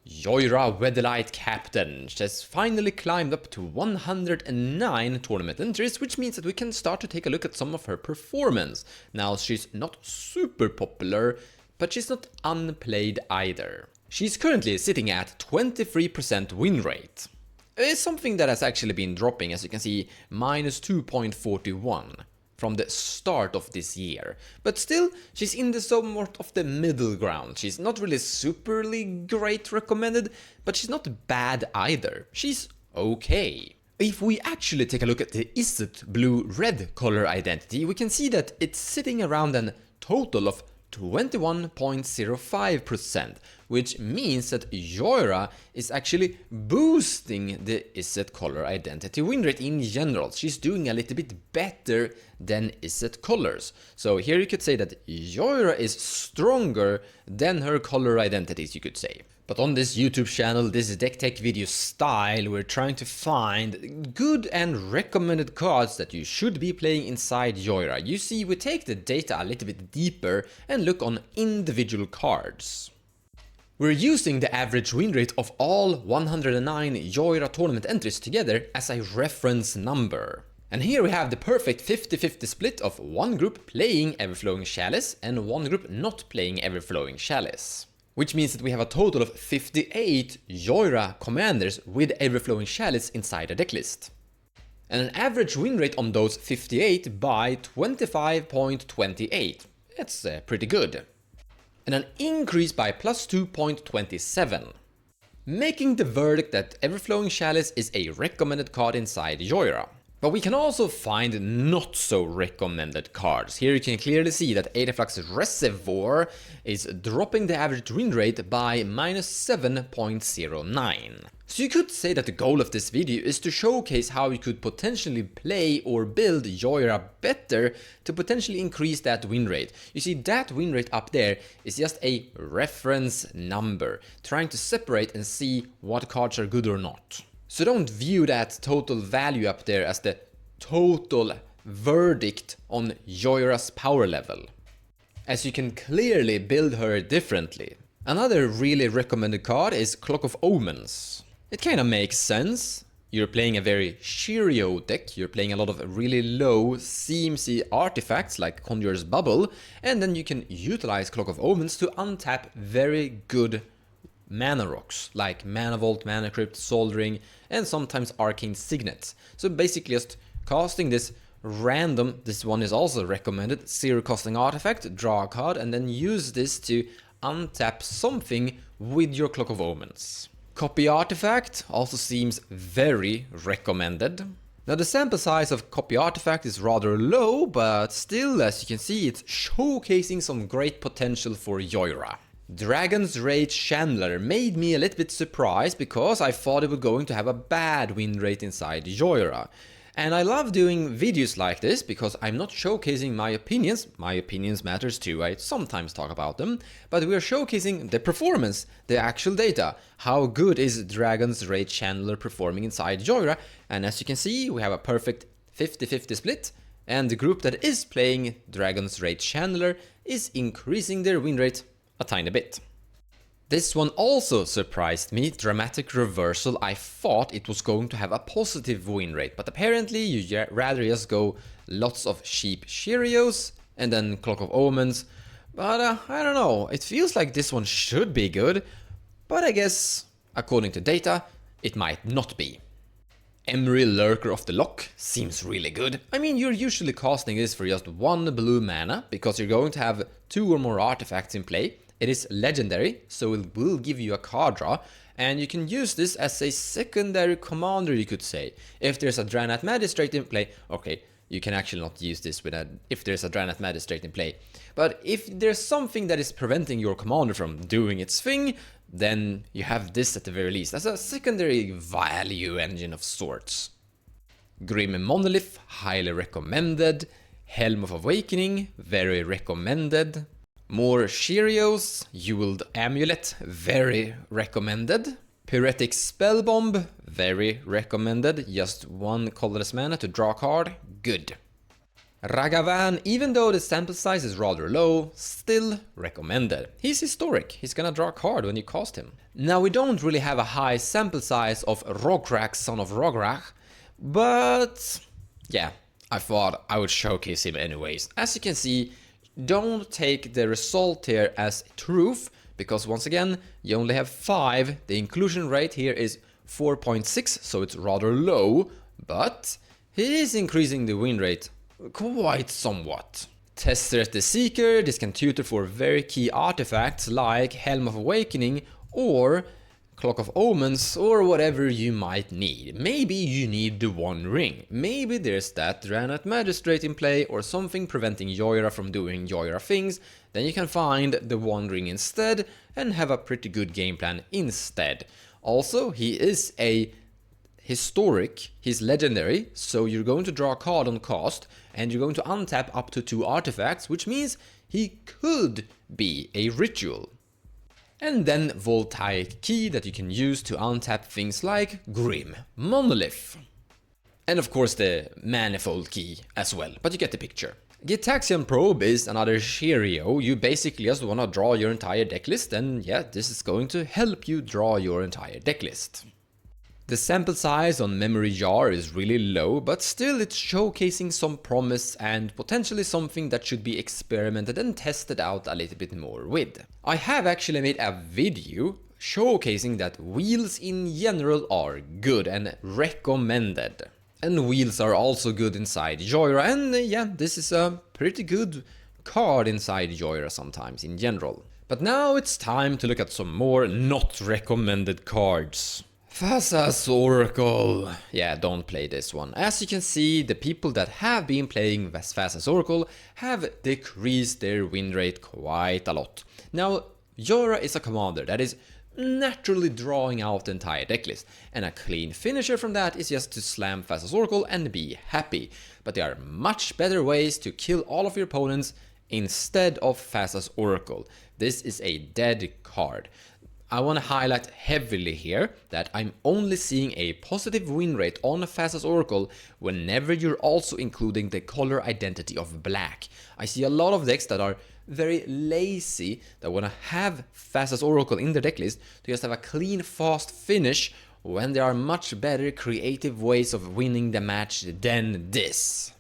Jhoira Weatherlight Captain. She has finally climbed up to 109 tournament entries, which means that we can start to take a look at some of her performance. Now, she's not super popular, but she's not unplayed either. She's currently sitting at 23% win rate. It's something that has actually been dropping, as you can see, minus 2.41 from the start of this year. But still, she's in the somewhat of the middle ground. She's not really superly great recommended, but she's not bad either. She's okay. If we actually take a look at the Izzet blue-red color identity, we can see that it's sitting around a total of 21.05%, which means that Jhoira is actually boosting the Izzet color identity win rate in general. She's doing a little bit better than Izzet colors. So here you could say that Jhoira is stronger than her color identities, you could say. But on this YouTube channel, this deck tech video style, we're trying to find good and recommended cards that you should be playing inside Jhoira. You see, we take the data a little bit deeper and look on individual cards. We're using the average win rate of all 109 Jhoira tournament entries together as a reference number. And here we have the perfect 50-50 split of one group playing Everflowing Chalice and one group not playing Everflowing Chalice. Which means that we have a total of 58 Jhoira commanders with Everflowing Chalice inside a decklist. And an average win rate on those 58 by 25.28. That's pretty good. And an increase by plus 2.27. Making the verdict that Everflowing Chalice is a recommended card inside Jhoira. But we can also find not so recommended cards. Here you can clearly see that Adaflux Reservoir is dropping the average win rate by minus 7.09. So you could say that the goal of this video is to showcase how you could potentially play or build Jhoira better to potentially increase that win rate. You see, that win rate up there is just a reference number, trying to separate and see what cards are good or not. So don't view that total value up there as the total verdict on Jhoira's power level, as you can clearly build her differently. Another really recommended card is Clock of Omens. It kinda makes sense. You're playing a very cheerio deck, you're playing a lot of really low CMC artifacts like Conjurer's Bubble, and then you can utilize Clock of Omens to untap very good mana rocks like Mana Vault, Mana Crypt, Soldering, and sometimes Arcane Signets. So basically just casting this random, this one is also recommended, zero costing artifact, draw a card, and then use this to untap something with your Clock of Omens. Copy Artifact also seems very recommended. Now the sample size of Copy Artifact is rather low, but still, as you can see, it's showcasing some great potential for Jhoira. Dragon's Rage Chandler made me a little bit surprised because I thought it was going to have a bad win rate inside Jhoira. And I love doing videos like this because I'm not showcasing my opinions. My opinions matters too, I sometimes talk about them. But we are showcasing the performance, the actual data. How good is Dragon's Rage Chandler performing inside Jhoira? And as you can see, we have a perfect 50-50 split. And the group that is playing Dragon's Rage Chandler is increasing their win rate a tiny bit. This one also surprised me, Dramatic Reversal. I thought it was going to have a positive win rate, but apparently you rather just go lots of cheap Cheerios and then Clock of Omens. But I don't know, it feels like this one should be good, but I guess, according to data, it might not be. Emery Lurker of the Loch seems really good. I mean, you're usually casting this for just one blue mana, because you're going to have 2 or more artifacts in play. It is legendary, so it will give you a card draw, and you can use this as a secondary commander, you could say. If there's a Draenei Magistrate in play, okay, you can actually not use this if there's a Draenei Magistrate in play. But if there's something that is preventing your commander from doing its thing, then you have this at the very least as a secondary value engine of sorts. Grim Monolith, highly recommended. Helm of Awakening, very recommended. More Cheerios, Jeweled Amulet, very recommended. Pyretic Spellbomb, very recommended. Just 1 colorless mana to draw a card, good. Ragavan, even though the sample size is rather low, still recommended. He's historic, he's gonna draw a card when you cast him. Now we don't really have a high sample size of Rograk, son of Rograk, but yeah, I thought I would showcase him anyways. As you can see, don't take the result here as truth, because once again, you only have 5. The inclusion rate here is 4.6, so it's rather low, but he is increasing the win rate quite somewhat. Tesseract the Seeker, this can tutor for very key artifacts like Helm of Awakening or Clock of Omens or whatever you might need. Maybe you need the One Ring, maybe there's that Draenei Magistrate in play or something preventing Jhoira from doing Jhoira things, then you can find the One Ring instead and have a pretty good game plan instead. Also, he is a historic, he's legendary, so you're going to draw a card on cast and you're going to untap up to 2 artifacts, which means he could be a ritual. And then Voltaic Key that you can use to untap things like Grim, Monolith. And of course the Manifold Key as well, but you get the picture. Gitaxian Probe is another cheerio. You basically just want to draw your entire deck list, and yeah, this is going to help you draw your entire deck list. The sample size on Memory Jar is really low, but still it's showcasing some promise and potentially something that should be experimented and tested out a little bit more with. I have actually made a video showcasing that wheels in general are good and recommended. And wheels are also good inside Jhoira, and yeah, this is a pretty good card inside Jhoira sometimes in general. But now it's time to look at some more not recommended cards. Thassa's Oracle. Yeah, don't play this one. As you can see, the people that have been playing Thassa's Oracle have decreased their win rate quite a lot. Now, Jhoira is a commander that is naturally drawing out the entire decklist, and a clean finisher from that is just to slam Thassa's Oracle and be happy. But there are much better ways to kill all of your opponents instead of Thassa's Oracle. This is a dead card. I want to highlight heavily here that I'm only seeing a positive win rate on Thassa's Oracle whenever you're also including the color identity of black. I see a lot of decks that are very lazy that want to have Thassa's Oracle in their decklist to just have a clean, fast finish when there are much better creative ways of winning the match than this.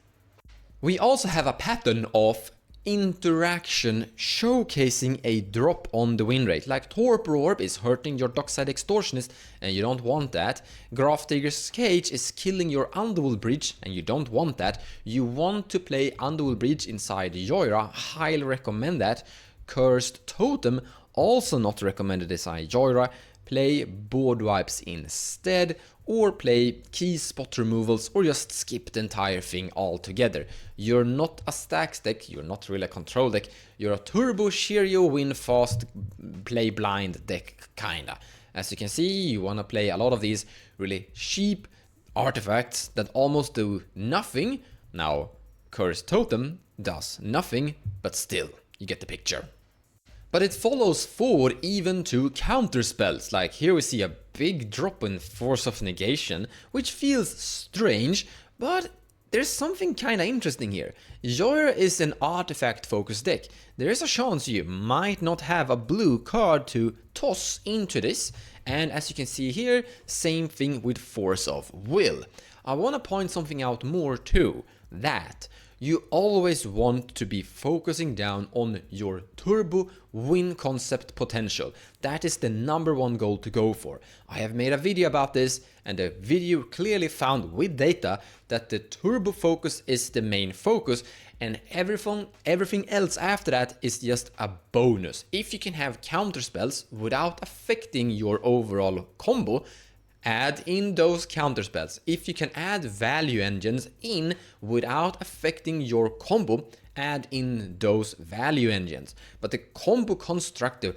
We also have a pattern of interaction showcasing a drop on the win rate, like Torpor Orb is hurting your Dockside Extortionist and you don't want that. Graph Digger's Cage is killing your Underworld Bridge and you don't want that. You want to play Underworld Bridge inside Jhoira, highly recommend that. Cursed Totem, also not recommended inside Jhoira. Play board wipes instead, or play key spot removals, or just skip the entire thing altogether. You're not a stacks deck, you're not really a control deck, you're a turbo cheerio win fast play blind deck kinda. As you can see, you wanna play a lot of these really cheap artifacts that almost do nothing. Now, Cursed Totem does nothing, but still, you get the picture. But it follows forward even to counter spells, like here we see a big drop in Force of Negation, which feels strange, but there's something kinda interesting here. Jhoira is an artifact focused deck. There is a chance you might not have a blue card to toss into this, and as you can see here, same thing with Force of Will. I wanna point something out more too, that you always want to be focusing down on your turbo win concept potential. That is the #1 goal to go for. I have made a video about this, and the video clearly found with data that the turbo focus is the main focus, and everything else after that is just a bonus. If you can have counter spells without affecting your overall combo, add in those counter spells. If you can add value engines in without affecting your combo, add in those value engines. But the combo construct, the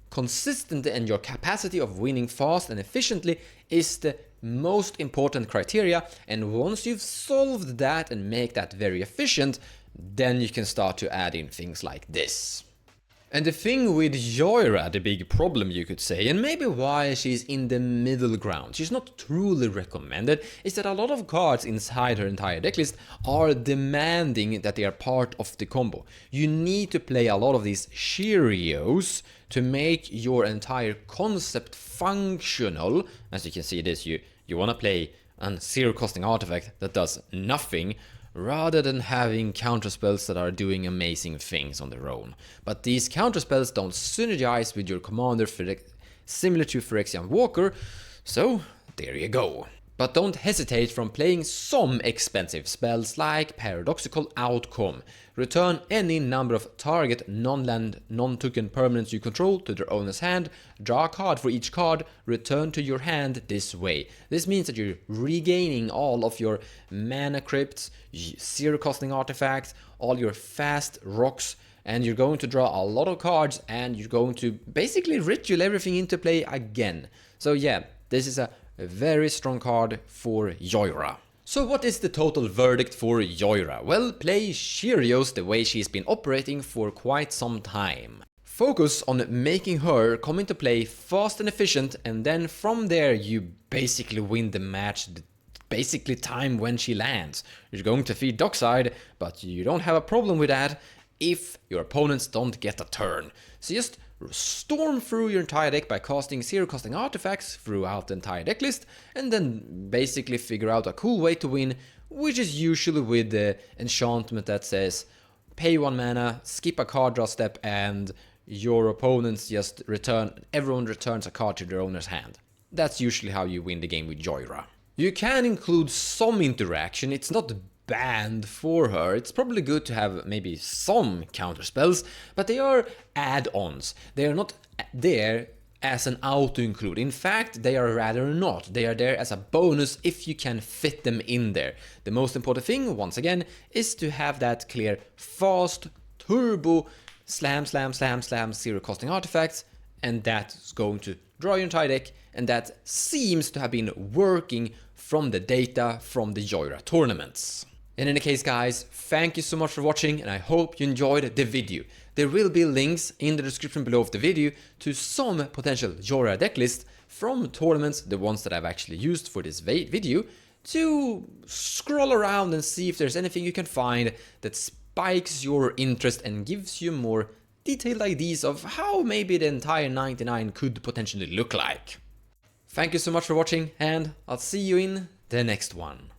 consistency and your capacity of winning fast and efficiently is the most important criteria. And once you've solved that and make that very efficient, then you can start to add in things like this. And the thing with Jhoira, the big problem you could say, and maybe why she's in the middle ground, she's not truly recommended, is that a lot of cards inside her entire decklist are demanding that they are part of the combo. You need to play a lot of these cheerios to make your entire concept functional. As you can see this, you want to play a zero costing artifact that does nothing, rather than having counterspells that are doing amazing things on their own. But these counterspells don't synergize with your commander similar to Phyrexian Walker, so there you go. But don't hesitate from playing some expensive spells like Paradoxical Outcome. Return any number of target non-land, non-token permanents you control to their owner's hand, draw a card for each card, return to your hand this way. This means that you're regaining all of your mana crypts, zero costing artifacts, all your fast rocks, and you're going to draw a lot of cards and you're going to basically ritual everything into play again. So yeah, this is a very strong card for Jhoira. So what is the total verdict for Jhoira? Well, play cheerios the way she's been operating for quite some time. Focus on making her come into play fast and efficient, and then from there you basically win the match basically time when she lands. You're going to feed Dockside, but you don't have a problem with that if your opponents don't get a turn. So just storm through your entire deck by casting zero costing artifacts throughout the entire decklist, and then basically figure out a cool way to win, which is usually with the enchantment that says pay 1 mana, skip a card draw step, and your opponents just everyone returns a card to their owner's hand. That's usually how you win the game with Jhoira. You can include some interaction, it's not banned for her. It's probably good to have maybe some counter spells, but they are add-ons. They are not there as an auto include. In fact, they are rather not. They are there as a bonus if you can fit them in there. The most important thing, once again, is to have that clear fast turbo slam zero costing artifacts, and that's going to draw your entire deck, and that seems to have been working from the data from the Jhoira tournaments. In any case, guys, thank you so much for watching, and I hope you enjoyed the video. There will be links in the description below of the video to some potential Jhoira deck lists from tournaments, the ones that I've actually used for this video, to scroll around and see if there's anything you can find that spikes your interest and gives you more detailed ideas of how maybe the entire 99 could potentially look like. Thank you so much for watching, and I'll see you in the next one.